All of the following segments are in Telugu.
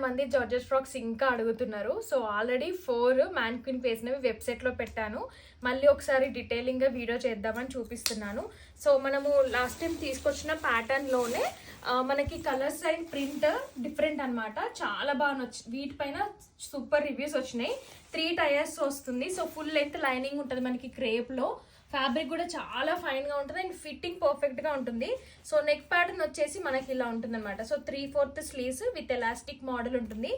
మంది జార్జెట్ ఫ్రాక్స్ ఇంకా అడుగుతున్నారు. సో ఆల్రెడీ 4 మ్యాన్క్విన్ వేసినవి వెబ్సైట్లో పెట్టాను. మళ్ళీ ఒకసారి డీటెయిలింగ్గా వీడియో చేద్దామని చూపిస్తున్నాను. సో మనము లాస్ట్ టైం తీసుకొచ్చిన ప్యాటర్న్లోనే మనకి కలర్స్ అండ్ ప్రింట్ డిఫరెంట్ అనమాట. చాలా బాగా వీటిపైన సూపర్ రివ్యూస్ వచ్చినాయి. 3 టైర్స్ వస్తుంది. సో ఫుల్ లెంత్ లైనింగ్ ఉంటుంది మనకి క్రేప్లో. ఫ్యాబ్రిక్ కూడా చాలా ఫైన్గా ఉంటుంది అండ్ ఫిట్టింగ్ పర్ఫెక్ట్గా ఉంటుంది. సో నెక్ ప్యాటర్న్ వచ్చేసి మనకి ఇలా ఉంటుంది అనమాట. So 3/4 sleeves with elastic model ఉంటుంది.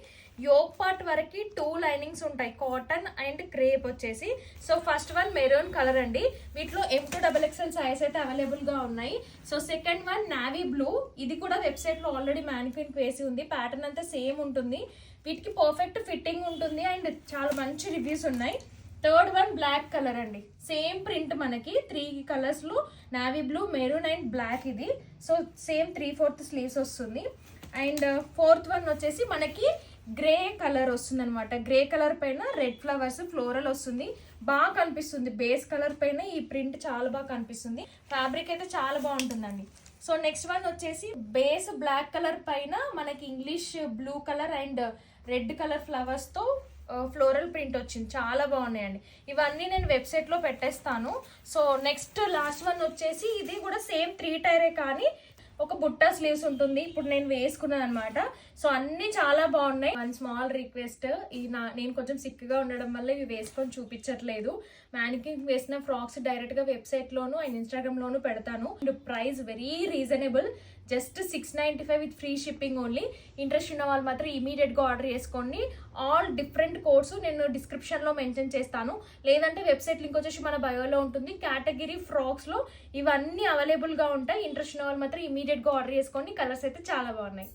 యోక్ పార్ట్ వరకు 2 లైనింగ్స్ ఉంటాయి, కాటన్ అండ్ క్రేప్ వచ్చేసి. So first one maroon colour అండి. వీటిలో M2XXL సైజ్ అయితే అవైలబుల్గా ఉన్నాయి. So second one navy blue. ఇది కూడా వెబ్సైట్లో ఆల్రెడీ మ్యానిక్విన్ వేసి ఉంది. ప్యాటర్న్ అంతా సేమ్ ఉంటుంది. వీటికి పర్ఫెక్ట్ ఫిట్టింగ్ ఉంటుంది అండ్ చాలా మంచి రివ్యూస్ ఉన్నాయి. థర్డ్ వన్ బ్లాక్ కలర్ అండి. సేమ్ ప్రింట్ మనకి 3 కలర్స్లో navy blue, maroon and black. ఇది సో సేమ్ 3/4 స్లీవ్స్ వస్తుంది. అండ్ ఫోర్త్ వన్ వచ్చేసి మనకి గ్రే కలర్ వస్తుంది అనమాట. గ్రే కలర్ పైన రెడ్ ఫ్లవర్స్ ఫ్లోరల్ వస్తుంది. బాగా కనిపిస్తుంది. బేస్ కలర్ పైన ఈ ప్రింట్ చాలా బాగా కనిపిస్తుంది. ఫ్యాబ్రిక్ అయితే చాలా బాగుంటుందండి. సో నెక్స్ట్ వన్ వచ్చేసి బేస్ బ్లాక్ కలర్ పైన మనకి English blue colour and red colour ఫ్లవర్స్తో ఫ్లోరల్ ప్రింట్ వచ్చింది. చాలా బాగున్నాయండి. ఇవన్నీ నేను వెబ్సైట్లో పెట్టేస్తాను. సో నెక్స్ట్ లాస్ట్ వన్ వచ్చేసి ఇది కూడా సేమ్ 3 టైరే కానీ ఒక బుట్టా స్లీవ్స్ ఉంటుంది. ఇప్పుడు నేను వేసుకున్నాను అనమాట. సో అన్ని చాలా బాగున్నాయి. వన్ స్మాల్ రిక్వెస్ట్, నేను కొంచెం సిక్గా ఉండడం వల్ల ఇవి వేసుకొని చూపించట్లేదు. మ్యానిక్విన్ వేసిన ఫ్రాక్స్ డైరెక్ట్గా వెబ్సైట్లోను అండ్ ఇన్స్టాగ్రామ్లోను పెడతాను. And price very reasonable, just 695 with free shipping only. Interest ఉన్న వాళ్ళు మాత్రం ఇమీడియట్గా ఆర్డర్ చేసుకోండి. ఆల్ డిఫరెంట్ కోడ్స్ నేను డిస్క్రిప్షన్లో మెన్షన్ చేస్తాను. లేదంటే వెబ్సైట్ లింక్ వచ్చేసి మన బయోలో ఉంటుంది. కేటగిరీ ఫ్రాక్స్లో ఇవన్నీ అవైలబుల్గా ఉంటాయి. ఇంట్రెస్ట్ ఉన్న వాళ్ళు మాత్రం ఇమీడియట్గా ఆర్డర్ చేసుకోండి. కలర్స్ అయితే చాలా బాగున్నాయి.